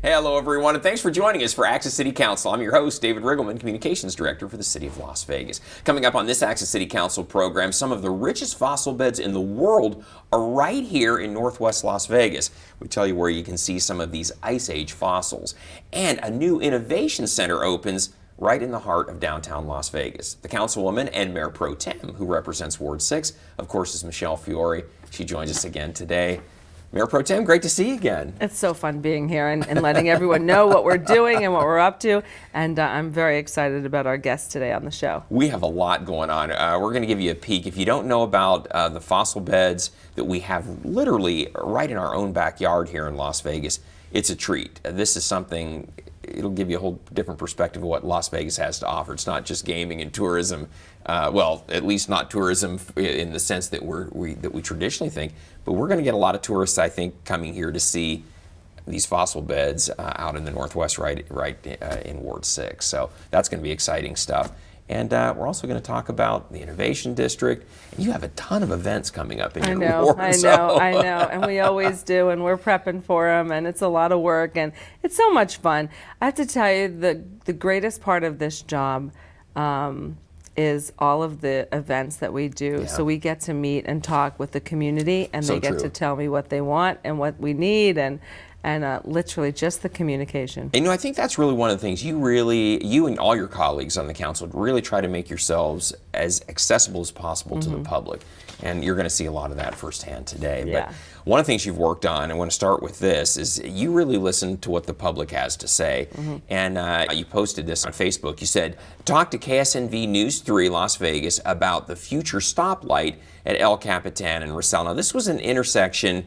Hey, hello everyone, and thanks for joining us for Access City Council. I'm your host, David Riggleman, Communications Director for the City of Las Vegas. Coming up on this Access City Council program, some of the richest fossil beds in the world are right here in Northwest Las Vegas. We tell you where you can see some of these Ice Age fossils. And a new innovation center opens right in the heart of downtown Las Vegas. The councilwoman and Mayor Pro Tem, who represents Ward 6, of course, is Michelle Fiore. She joins us again today. Mayor Pro Tem, great to see you again. It's so fun being here and letting everyone know what we're doing and what we're up to. And I'm very excited about our guest today on the show. We have a lot going on. We're going to give you a peek. If you don't know about the fossil beds that we have literally right in our own backyard here in Las Vegas, it's a treat. This is something, it'll give you a whole different perspective of what Las Vegas has to offer. It's not just gaming and tourism. Well, at least not tourism in the sense that we traditionally think, but we're going to get a lot of tourists, I think, coming here to see these fossil beds out in the Northwest, right in Ward 6. So that's going to be exciting stuff. And we're also going to talk about the Innovation District. And you have a ton of events coming up in your ward. I know, and we always do, and we're prepping for them, and it's a lot of work, and it's so much fun. I have to tell you, the greatest part of this job is all of the events that we do. Yeah. So we get to meet and talk with the community, and So they get true. to tell me what they want and what we need, and literally just the communication. And I think that's really one of the things you and all your colleagues on the council really try to make yourselves as accessible as possible to the public. And you're going to see a lot of that firsthand today. Yeah. But one of the things you've worked on, I want to start with this, is you really listen to what the public has to say. And you posted this on Facebook. You said, talk to KSNV News 3 Las Vegas about the future stoplight at El Capitan and Racel. Now, this was an intersection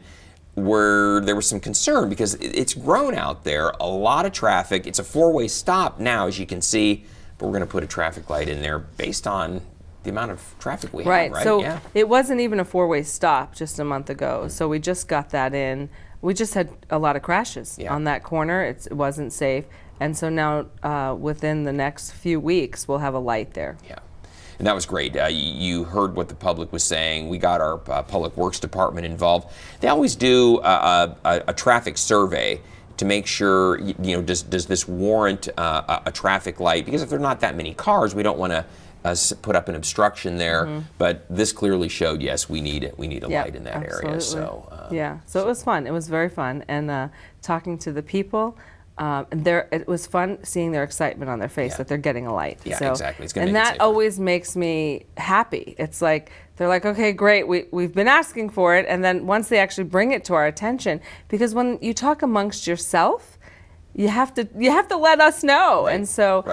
where there was some concern because it's grown out there, a lot of traffic. It's a four-way stop now, as you can see, but we're going to put a traffic light in there based on the amount of traffic we have, right? So yeah. It wasn't even a four-way stop just a month ago, so we just got that in. We just had a lot of crashes on that corner. It wasn't safe, and so now within the next few weeks, we'll have a light there. Yeah. And that was great. You heard what the public was saying. We got our Public Works Department involved. They always do a traffic survey to make sure, does this warrant a traffic light? Because if there are not that many cars, we don't want to put up an obstruction there. But this clearly showed, yes, we need a light in that area. So So it was fun. It was very fun, and talking to the people. And it was fun seeing their excitement on their face that they're getting a light. Yeah, so, exactly. It's gonna and make it that safer. always makes me happy. It's like they're like, okay, great, we've been asking for it, and then once they actually bring it to our attention, because when you talk amongst yourself, you have to let us know. Right. And so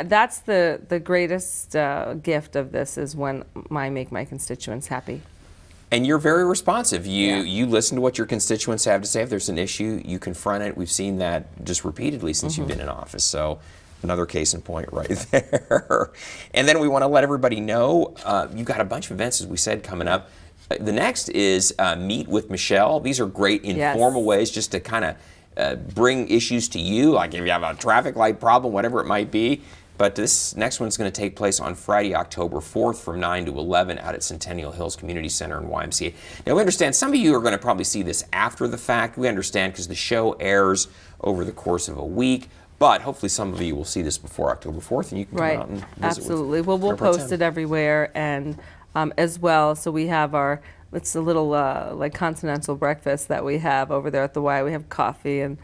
that's the greatest gift of this is when I make my constituents happy. And you're very responsive. You listen to what your constituents have to say. If there's an issue, you confront it. We've seen that just repeatedly since you've been in office. So another case in point right there. And then we want to let everybody know you've got a bunch of events, as we said, coming up. The next is Meet with Michelle. These are great informal ways just to kind of bring issues to you, like if you have a traffic light problem, whatever it might be. But this next one's going to take place on Friday, October 4th from 9 to 11 out at Centennial Hills Community Center and YMCA. Now, we understand some of you are going to probably see this after the fact. We understand because the show airs over the course of a week. But hopefully some of you will see this before October 4th and you can come out and visit. Absolutely. Well, we'll post it everywhere and as well. So we have it's a little like continental breakfast that we have over there at the Y. We have coffee and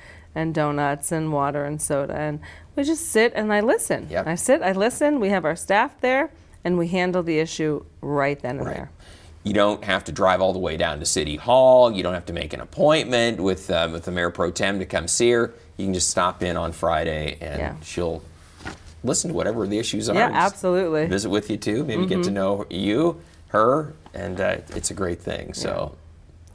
donuts and water and soda, and we just sit and I listen. Yep. I sit, I listen. We have our staff there, and we handle the issue right then and there. You don't have to drive all the way down to City Hall. You don't have to make an appointment with the Mayor Pro Tem to come see her. You can just stop in on Friday, and she'll listen to whatever the issues are. Yeah, Just absolutely. visit with you too. Maybe get to know you, her, and it's a great thing. So.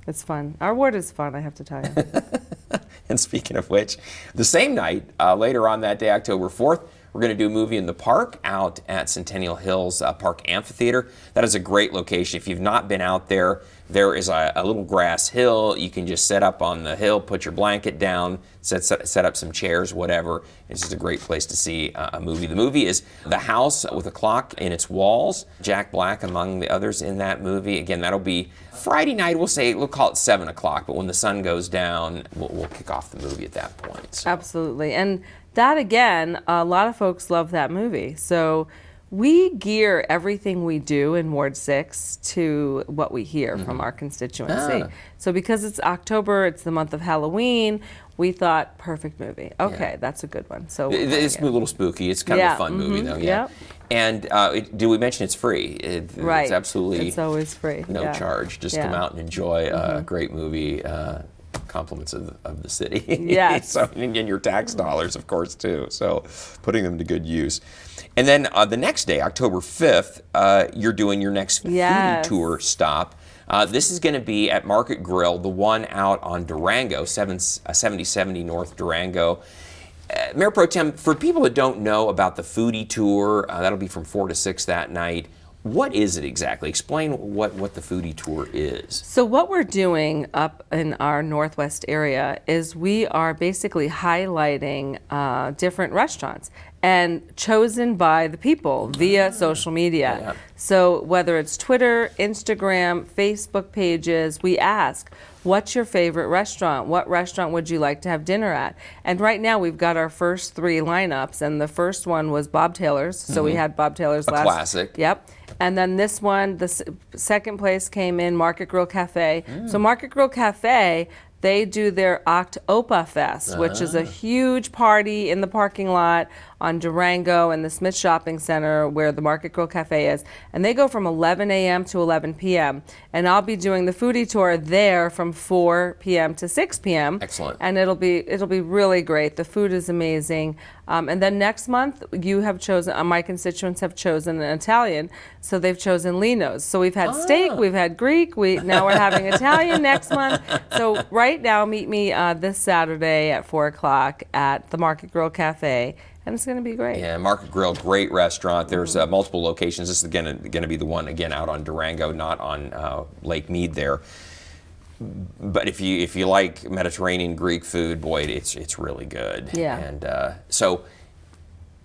It's fun. Our ward is fun, I have to tell you. And speaking of which, the same night, later on that day, October 4th, we're going to do a movie in the park out at Centennial Hills Park Amphitheater. That is a great location. If you've not been out there, There is a little grass hill. You can just set up on the hill, put your blanket down, set up some chairs, whatever. It's just a great place to see a movie. The movie is The House with a Clock in Its Walls. Jack Black among the others in that movie. Again, that'll be Friday night. We'll call it 7 o'clock, but when the sun goes down, we'll kick off the movie at that point. So. Absolutely. And that, again, a lot of folks love that movie. So we gear everything we do in Ward 6 to what we hear from our constituency. So because it's October, it's the month of Halloween, we thought, perfect movie. Okay, that's a good one. So it's a little spooky. It's kind of a fun movie, though. Yeah. And did we mention it's free? Right. It's absolutely it's always free. No charge. Just come out and enjoy a great movie. Compliments of the city. Yes. So, and your tax dollars, of course, too. So putting them to good use. And then the next day, October 5th, you're doing your next foodie tour stop. This is going to be at Market Grill, the one out on Durango, 7070 North Durango. Mayor Pro Tem, for people that don't know about the foodie tour, that'll be from 4 to 6 that night. What is it exactly? Explain what the foodie tour is. So what we're doing up in our Northwest area is we are basically highlighting different restaurants and chosen by the people via social media. Yeah. So whether it's Twitter, Instagram, Facebook pages, we ask, what's your favorite restaurant? What restaurant would you like to have dinner at? And right now we've got our first 3 lineups, and the first one was Bob Taylor's. So we had Bob Taylor's last. Classic. Yep. And then this one, the second place came in Market Grill Cafe. So Market Grill Cafe, they do their Octopa Fest, which is a huge party in the parking lot on Durango and the Smith Shopping Center where the Market Grill Cafe is. And they go from 11 a.m. to 11 p.m. And I'll be doing the foodie tour there from 4 p.m. to 6 p.m. Excellent. And it'll be really great. The food is amazing. And then next month, you have chosen, my constituents have chosen an Italian, so they've chosen Lino's. So we've had steak, we've had Greek, now we're having Italian next month. So right now, meet me this Saturday at 4 o'clock at the Market Grill Cafe, and it's going to be great. Yeah, Market Grill, great restaurant. There's multiple locations. This is going to be the one, again, out on Durango, not on Lake Mead there. But if you like Mediterranean Greek food, boy, it's really good. Yeah. And so,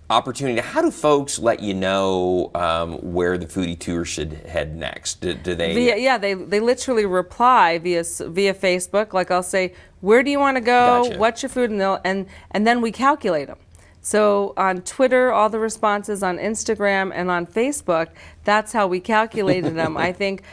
opportunity. How do folks let you know where the foodie tour should head next? Do they? They literally reply via Facebook. Like I'll say, where do you want to go? Gotcha. What's your food? And then we calculate them. So on Twitter, all the responses, on Instagram and on Facebook, that's how we calculated them. I think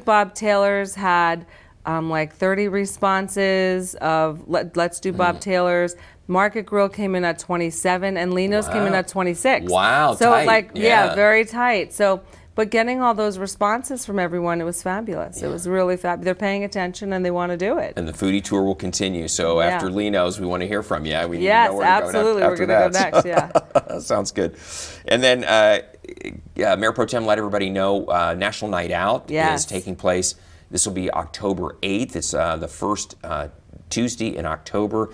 Bob Taylor's had like 30 responses of let's do Bob Taylor's. Market Grill came in at 27 and Lino's came in at 26. Wow, so tight. Very tight. So, but getting all those responses from everyone, it was fabulous. It was really fabulous. They're paying attention and they want to do it. And the foodie tour will continue. So after Lino's, we want to hear from you. We need to yes, know where absolutely. To go We're going to go next. Yeah. Sounds good. And then, Mayor Pro Tem, let everybody know National Night Out is taking place. This will be October 8th. It's the first Tuesday in October.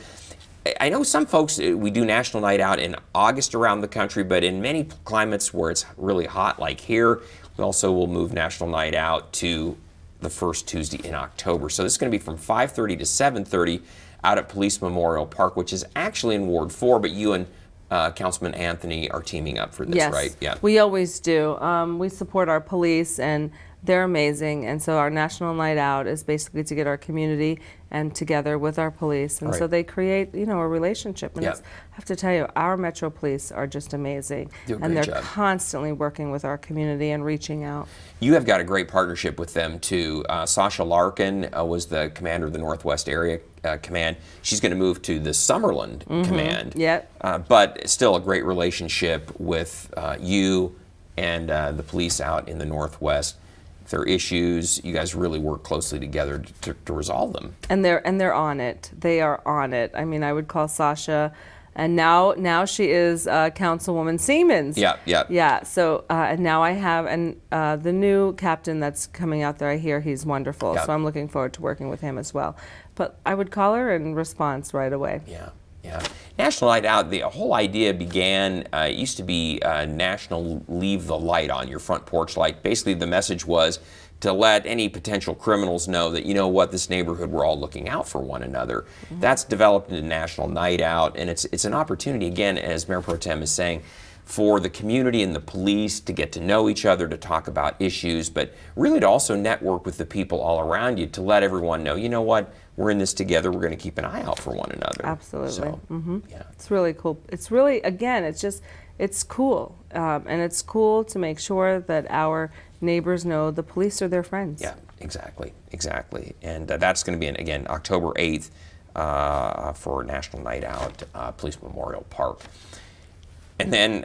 I know some folks, we do National Night Out in August around the country, but in many climates where it's really hot, like here, we also will move National Night Out to the first Tuesday in October. So this is going to be from 5:30 to 7:30 out at Police Memorial Park, which is actually in Ward 4, but you and Councilman Anthony are teaming up for this, right? Yeah, we always do. We support our police, and they're amazing. And so our National Night Out is basically to get our community and together with our police. And so they create, a relationship. And I have to tell you, our Metro Police are just amazing. And they're constantly working with our community and reaching out. You have got a great partnership with them, too. Sasha Larkin was the commander of the Northwest Area Command. She's going to move to the Summerland Command. Yep. But still a great relationship with you and the police out in the Northwest. If there are issues, you guys really work closely together to resolve them. And they're on it. They are on it. I mean, I would call Sasha, and now she is Councilwoman Siemens. Yeah. So and now I have the new captain that's coming out there. I hear he's wonderful. So I'm looking forward to working with him as well. But I would call her in response right away. Yeah. National Night Out, the whole idea began, it used to be National Leave the Light on Your Front Porch Light. Basically, the message was to let any potential criminals know that, you know what, this neighborhood, we're all looking out for one another. That's developed into National Night Out, and it's an opportunity, again, as Mayor Pro Tem is saying, for the community and the police to get to know each other, to talk about issues, but really to also network with the people all around you, to let everyone know, you know what, we're in this together, we're going to keep an eye out for one another. Absolutely. So, yeah. It's really cool. It's really, again, it's cool. And it's cool to make sure that our neighbors know the police are their friends. Yeah, exactly. And that's going to be, again, October 8th for National Night Out, Police Memorial Park. And then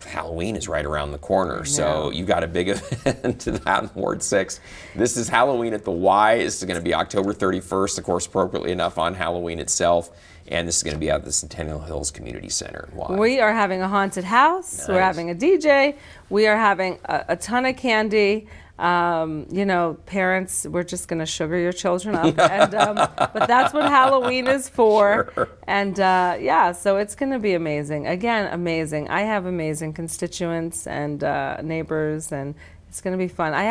Halloween is right around the corner, so you've got a big event out in Ward 6. This is Halloween at the Y. This is going to be October 31st, of course, appropriately enough on Halloween itself. And this is going to be at the Centennial Hills Community Center. Why? We are having a haunted house. Nice. We're having a DJ. We are having a ton of candy. You know, parents, we're just going to sugar your children up. And, but that's what Halloween is for. Sure. And yeah, so it's going to be amazing. Again, amazing. I have amazing constituents and neighbors, and it's going to be fun. I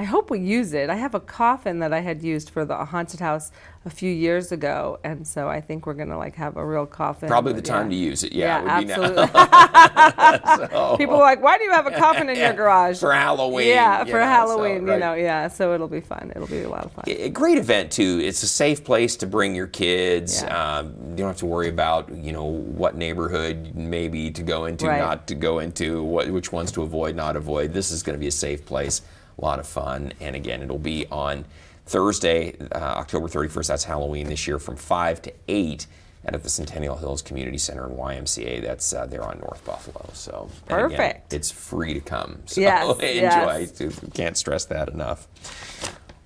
hope we use it. I have a coffin that I had used for the haunted house a few years ago, and so I think we're going to like have a real coffin. Probably the time to use it. Yeah, it would absolutely. Be now. So, People are like, why do you have a coffin in your garage? For Halloween. Yeah, for Halloween, so, right. you know, yeah. So it'll be fun. It'll be a lot of fun. A great event too. It's a safe place to bring your kids. Yeah. You don't have to worry about, you know, what neighborhood maybe to go into, Right. not to go into, which ones to avoid, not avoid. This is going to be a safe place. A lot of fun. And again, it'll be on Thursday, October 31st. That's Halloween this year, from 5 to 8 at the Centennial Hills Community Center in YMCA. That's there on North Buffalo. So and again, Perfect. it's free to come. So Yes, enjoy. yes. Can't stress that enough.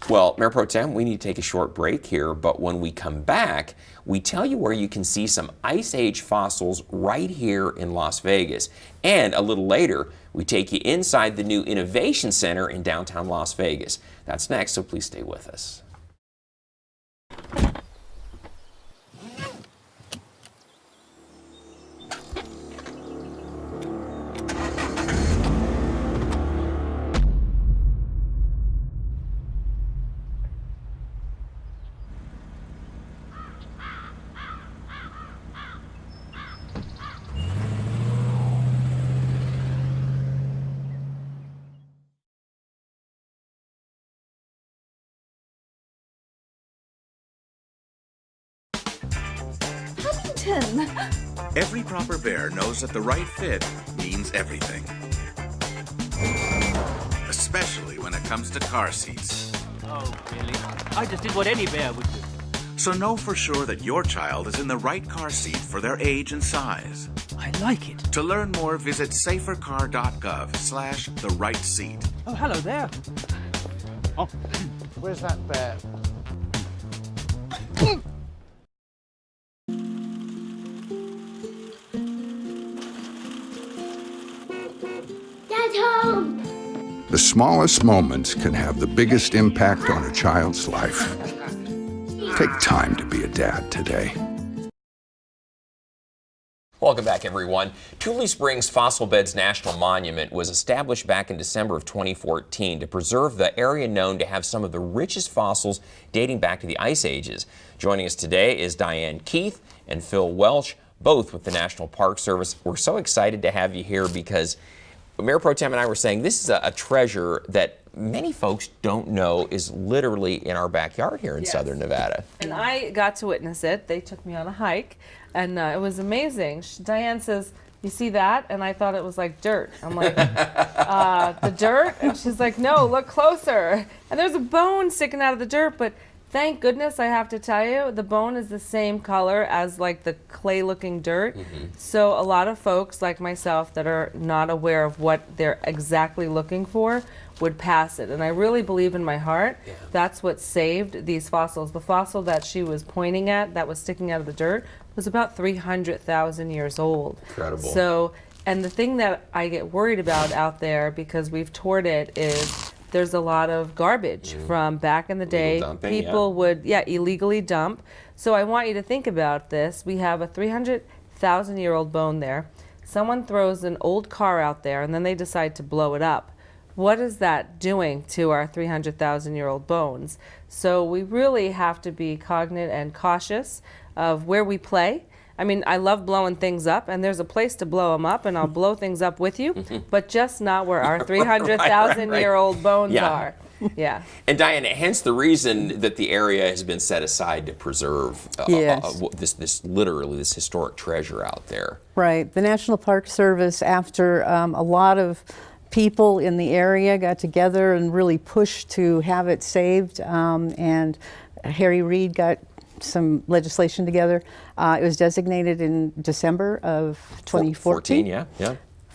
Well, Mayor Pro Tem, we need to take a short break here, but when we come back, we tell you where you can see some Ice Age fossils right here in Las Vegas. And a little later, we take you inside the new Innovation Center in downtown Las Vegas. That's next, so please stay with us. Every proper bear knows that the right fit means everything. Especially when it comes to car seats. Oh, really? I just did what any bear would do. So know for sure that your child is in the right car seat for their age and size. I like it. To learn more, visit safercar.gov/the right seat. Oh, hello there. Oh, Where's that bear? Dad's home! The smallest moments can have the biggest impact on a child's life. Take time to be a dad today. Welcome back, everyone. Tule Springs Fossil Beds National Monument was established back in December of 2014 to preserve the area known to have some of the richest fossils dating back to the Ice Ages. Joining us today is Diane Keith and Phil Welch, both with the National Park Service. We're so excited to have you here because Mayor Pro Tem and I were saying this is a treasure that many folks don't know is literally in our backyard here in Southern Nevada. And I got to witness it. They took me on a hike, and it was amazing. Diane says, "You see that?" And I thought it was like dirt. I'm like, the dirt? And she's like, "No, look closer." And there's a bone sticking out of the dirt, but thank goodness, I have to tell you, the bone is the same color as like the clay-looking dirt. So a lot of folks like myself that are not aware of what they're exactly looking for would pass it. And I really believe in my heart that's what saved these fossils. The fossil that she was pointing at that was sticking out of the dirt was about 300,000 years old. Incredible. So, and the thing that I get worried about out there, because we've toured it, is there's a lot of garbage from back in the day. dumping, People would, illegally dump. So I want you to think about this. We have a 300,000-year-old bone there. Someone throws an old car out there, and then they decide to blow it up. what is that doing to our 300,000-year-old bones? So we really have to be cognizant and cautious of where we play. I mean, I love blowing things up, and there's a place to blow them up, and I'll blow things up with you, but just not where our 300,000-year-old bones are. Yeah. And Diane, hence the reason that the area has been set aside to preserve this historic treasure out there. Right. The National Park Service, after a lot of people in the area got together and really pushed to have it saved, and Harry Reid got some legislation together. It was designated in December of 2014. Yeah.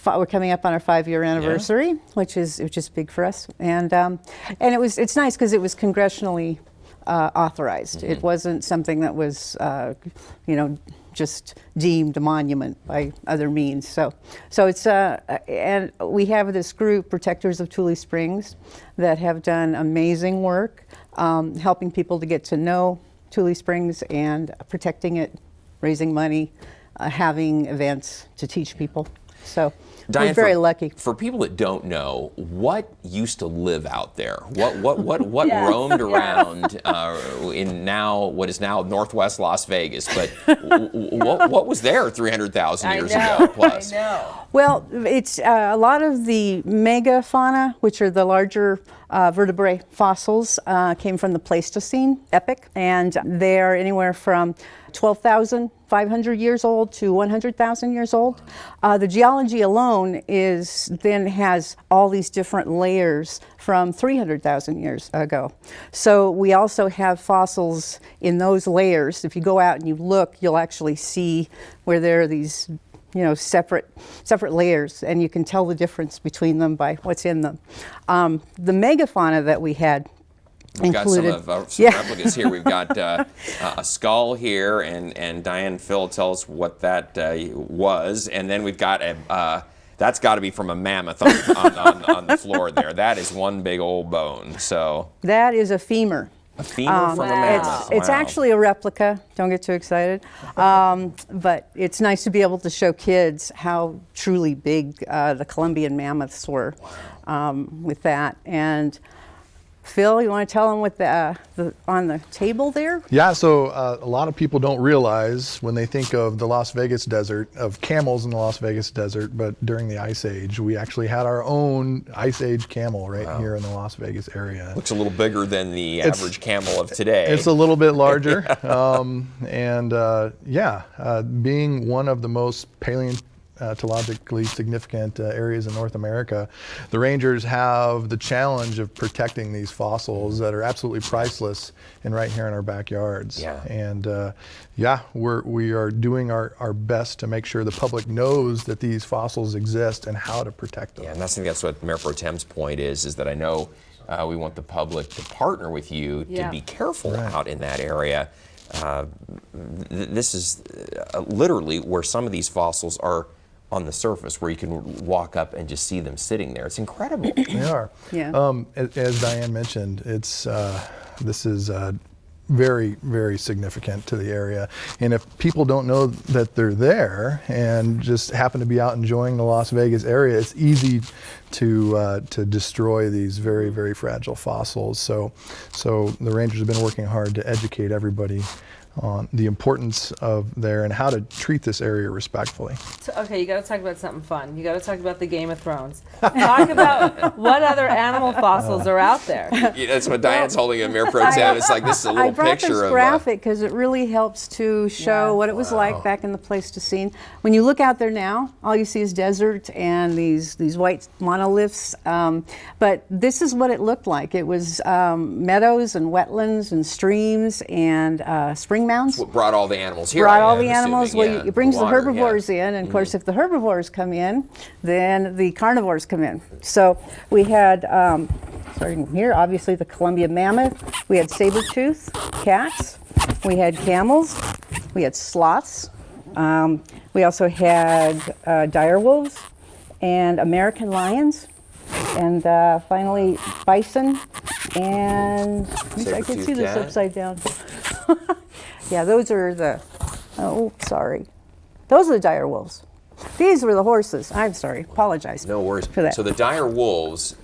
We're coming up on our 5-year anniversary, which is big for us, and it's nice because it was congressionally authorized. It wasn't something that was just deemed a monument by other means. So it's and we have this group, Protectors of Tule Springs, that have done amazing work helping people to get to know Tule Springs and protecting it, raising money, having events to teach people. So Diane, we're very lucky. For people that don't know, what used to live out there? What roamed around in what is now Northwest Las Vegas? But what was there 300,000 years ago plus? I know. Well, it's a lot of the megafauna, which are the larger vertebrate fossils, came from the Pleistocene epoch, and they're anywhere from 12,500 years old to 100,000 years old. The geology alone has all these different layers from 300,000 years ago. So we also have fossils in those layers. If you go out and you look, you'll actually see where there are these separate layers, and you can tell the difference between them by what's in them. The megafauna that we had included. We've got some replicas here. We've got a skull here, and Diane Phil tell us what that was, and then we've got that's got to be from a mammoth on the floor there. That is one big old bone. So that is a femur. A femur from a mammoth. It's actually a replica. Don't get too excited. But it's nice to be able to show kids how truly big the Columbian mammoths were with that. And Phil, you want to tell them what on the table there? Yeah, so a lot of people don't realize when they think of the Las Vegas desert, of camels in the Las Vegas desert, but during the Ice Age, we actually had our own Ice Age camel right here in the Las Vegas area. Looks a little bigger than the average camel of today. It's a little bit larger, being one of the most paleontologically significant areas in North America, the rangers have the challenge of protecting these fossils that are absolutely priceless and right here in our backyards. Yeah. And we are doing our best to make sure the public knows that these fossils exist and how to protect them. Yeah, and that's what Mayor Pro Tem's point is that I know we want the public to partner with you to be careful out in that area. This is literally where some of these fossils are on the surface, where you can walk up and just see them sitting there. It's incredible. They are. Yeah. As Diane mentioned, this is very, very significant to the area. And if people don't know that they're there and just happen to be out enjoying the Las Vegas area, it's easy to destroy these very, very fragile fossils. So the rangers have been working hard to educate everybody on the importance of there and how to treat this area respectfully. So, okay, you got to talk about something fun. You got to talk about the Game of Thrones. Talk about what other animal fossils are out there. Yeah, that's what Diane's holding in Mayor Pro Tem. It's like this is a little picture of. I brought this graphic because it really helps to show what it was like back in the Pleistocene. When you look out there now, all you see is desert and these white monoliths. But this is what it looked like. It was meadows and wetlands and streams and spring mounds. What brought all the animals here. Brought all the animals. Well, it brings the herbivores in, and of course, if the herbivores come in, then the carnivores come in. So we had, starting here, obviously the Columbian mammoth. We had saber-tooth cats. We had camels. We had sloths. We also had dire wolves and American lions. And finally, bison. And I can see this upside down. Yeah, those are the, those are the dire wolves. These were the horses. I'm sorry. Apologize. No worries. for that. So the dire wolves,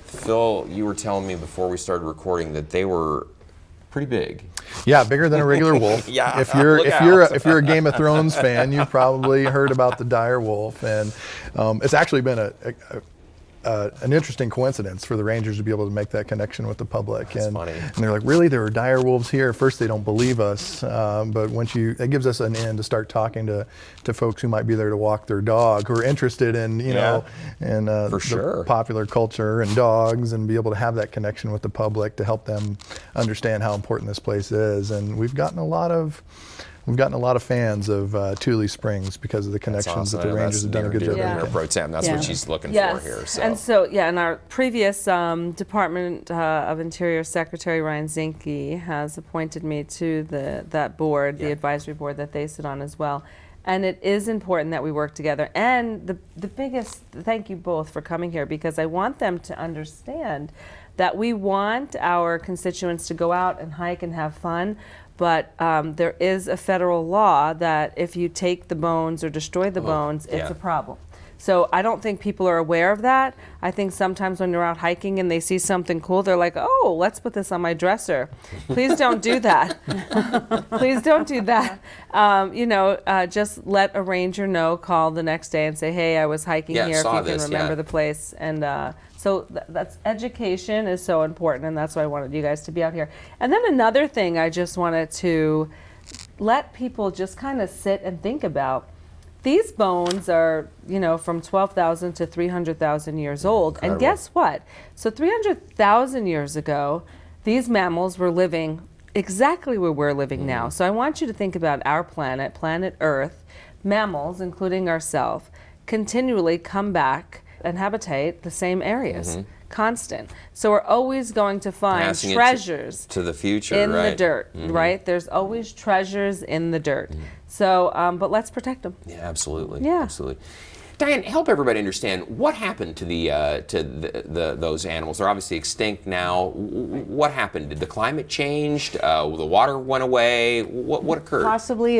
Phil, you were telling me before we started recording that they were pretty big. Yeah, bigger than a regular wolf. Yeah, If look you're a Game of Thrones fan, you've probably heard about the dire wolf, and it's actually been an interesting coincidence for the Rangers to be able to make that connection with the public. That's funny. And they're like, really, there were dire wolves here? At first, they don't believe us, but it gives us an in to start talking to folks who might be there to walk their dog, who are interested in the popular culture and dogs, and be able to have that connection with the public to help them understand how important this place is. And we've gotten a lot of fans of Tule Springs because of the connections that the Rangers have done a good job Mayor making. Pro Tem. That's what she's looking for here. So. And so, in our previous Department of Interior Secretary Ryan Zinke has appointed me to that board, the advisory board that they sit on as well. And it is important that we work together. And the biggest thank you both for coming here, because I want them to understand that we want our constituents to go out and hike and have fun. But there is a federal law that if you take the bones or destroy the bones, it's a problem. So I don't think people are aware of that. I think sometimes when they're out hiking and they see something cool, they're like, oh, let's put this on my dresser. Please don't do that. Please don't do that. Just let a ranger know, call the next day and say, hey, I was hiking here, if you can remember the place. And so that's education is so important, and that's why I wanted you guys to be out here. And then another thing I just wanted to let people just kind of sit and think about. These bones are, from 12,000 to 300,000 years old. Incredible. And guess what? So 300,000 years ago, these mammals were living exactly where we're living now. So I want you to think about our planet, planet Earth. Mammals, including ourselves, continually come back and habitate the same areas. Constant. So we're always going to find Passing treasures to the future, in the dirt, right? There's always treasures in the dirt. So, but let's protect them. Yeah, absolutely. Yeah. Absolutely. Diane, help everybody understand what happened to those animals. They're obviously extinct now. What happened? Did the climate change? The water went away? What occurred? Possibly.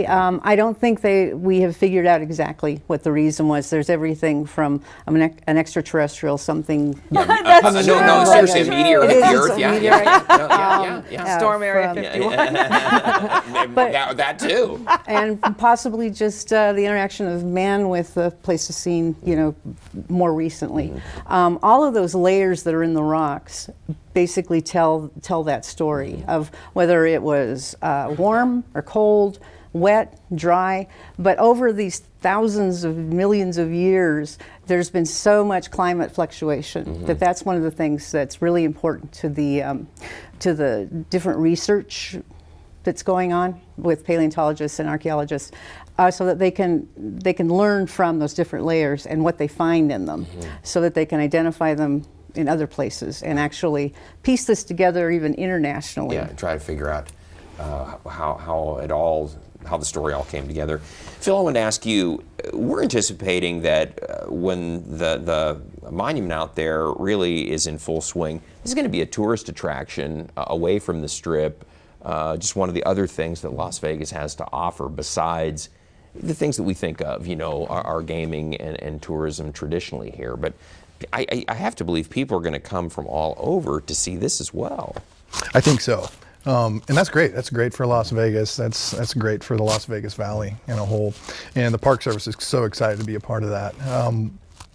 I don't think we have figured out exactly what the reason was. There's everything from an extraterrestrial something. That's true. No, seriously, a meteor hit the Earth. Yeah. Storm Area 51. That too. And possibly just the interaction of man with the Pleistocene, more recently. All of those layers that are in the rocks basically tell that story of whether it was warm or cold, wet, dry. But over these thousands of millions of years, there's been so much climate fluctuation that's one of the things that's really important to the different research that's going on with paleontologists and archaeologists, so that they can learn from those different layers and what they find in them, so that they can identify them in other places and actually piece this together even internationally. Yeah, and try to figure out how the story all came together. Phil, I want to ask you, we're anticipating that when the monument out there really is in full swing, this is going to be a tourist attraction away from the Strip. Just one of the other things that Las Vegas has to offer besides the things that we think of, our gaming and tourism traditionally here. But I have to believe people are going to come from all over to see this as well. I think so. And that's great. That's great for Las Vegas. That's great for the Las Vegas Valley in a whole. And the Park Service is so excited to be a part of that.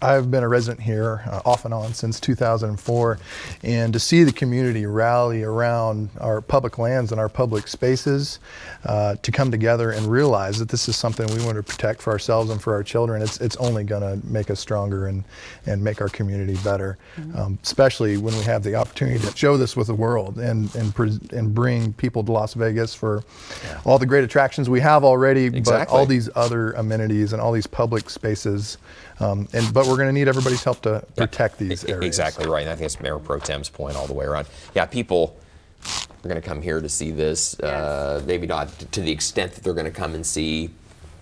I've been a resident here off and on since 2004, and to see the community rally around our public lands and our public spaces to come together and realize that this is something we want to protect for ourselves and for our children, it's only going to make us stronger and make our community better, especially when we have the opportunity to show this with the world and bring people to Las Vegas for all the great attractions we have already, but all these other amenities and all these public spaces. But we're going to need everybody's help to protect these areas. Exactly right, and I think it's Mayor Pro Tem's point all the way around. Yeah, people are going to come here to see this. Maybe not to the extent that they're going to come and see,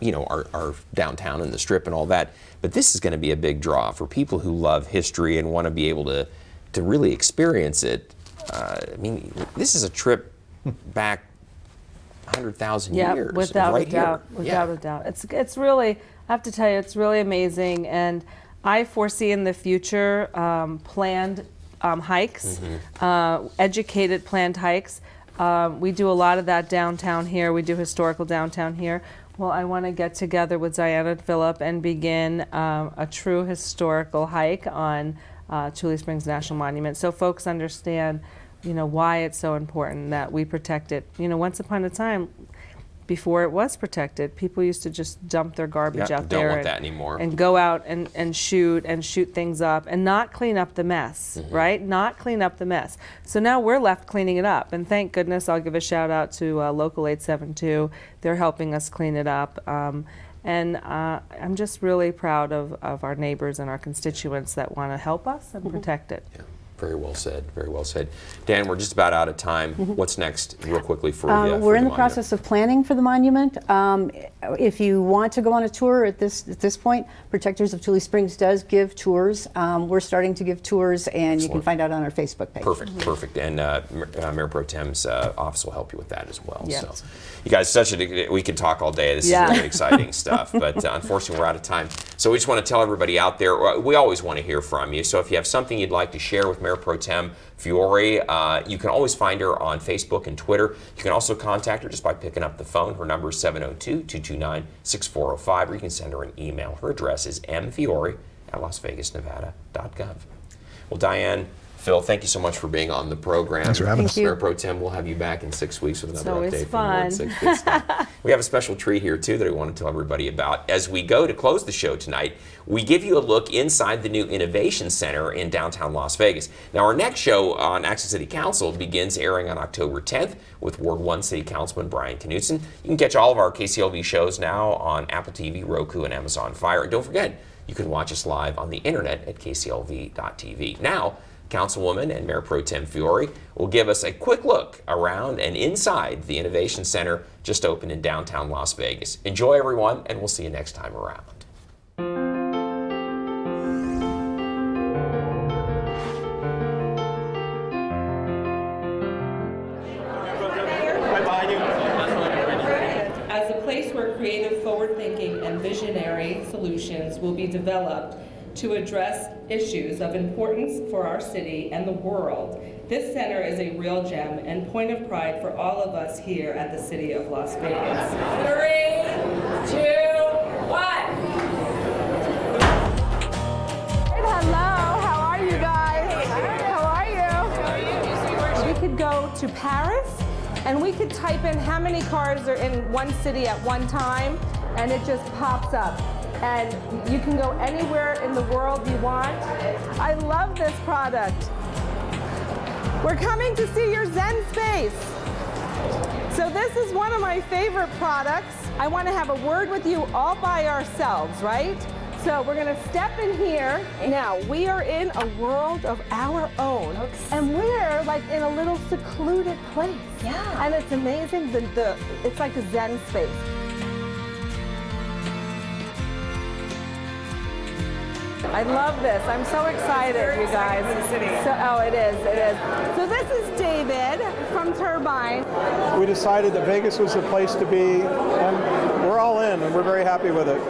our downtown and the Strip and all that. But this is going to be a big draw for people who love history and want to be able to really experience it. This is a trip back 100,000 Yeah, years. without right a doubt. here. Without a doubt. It's really, I have to tell you, it's really amazing. And I foresee in the future planned hikes, educated planned hikes. We do a lot of that downtown here. We do historical downtown here. Well, I want to get together with Diana and Philip and begin a true historical hike on Tule Springs National Monument, so folks understand, why it's so important that we protect it. Once upon a time, before it was protected, people used to just dump their garbage out there. Don't want that anymore. And go out and shoot things up and not clean up the mess, right? Not clean up the mess. So now we're left cleaning it up. And thank goodness, I'll give a shout out to Local 872. They're helping us clean it up. And I'm just really proud of our neighbors and our constituents that want to help us and protect it. Yeah. Very well said. Very well said. Dan, we're just about out of time. What's next, real quickly, for the We're in the monument? process of planning for the monument. If you want to go on a tour at this point, Protectors of Tule Springs does give tours. We're starting to give tours, and you can find out on our Facebook page. Perfect, perfect. And Mayor Pro Tem's office will help you with that as well. Yes. So, you guys, we could talk all day. This is really exciting stuff, but unfortunately, we're out of time. So we just want to tell everybody out there, we always want to hear from you. So if you have something you'd like to share with Mayor Pro Tem Fiore, you can always find her on Facebook and Twitter. You can also contact her just by picking up the phone. Her number is 702-229-6405, or you can send her an email. Her address is mfiore@lasvegasnevada.gov. Well, Diane, Phil, thank you so much for being on the program. Thanks for having us. Mayor Pro Tem, we'll have you back in 6 weeks with another always update fun. from Ward 6. Good stuff. We have a special treat here, too, that I want to tell everybody about. As we go to close the show tonight, we give you a look inside the new Innovation Center in downtown Las Vegas. Now, our next show on Access City Council begins airing on October 10th with Ward 1 City Councilman Brian Knutson. You can catch all of our KCLV shows now on Apple TV, Roku, and Amazon Fire. And don't forget, you can watch us live on the internet at kclv.tv. Now, Councilwoman and Mayor Pro Tem Fiore will give us a quick look around and inside the Innovation Center just opened in downtown Las Vegas. Enjoy, everyone, and we'll see you next time around. As a place where creative, forward-thinking, and visionary solutions will be developed to address issues of importance for our city and the world, this center is a real gem and point of pride for all of us here at the City of Las Vegas. 3, 2, 1. Hello, how are you guys? How are you? We could go to Paris and we could type in how many cars are in one city at one time, and it just pops up. And you can go anywhere in the world you want. I love this product. We're coming to see your Zen space. So this is one of my favorite products. I want to have a word with you all by ourselves, right? So we're going to step in here. Now, we are in a world of our own. And we're like in a little secluded place. Yeah. And it's amazing. It's like a Zen space. I love this. I'm so excited, you guys. So, it is. So this is David from Turbine. We decided that Vegas was the place to be, and we're all in, and we're very happy with it.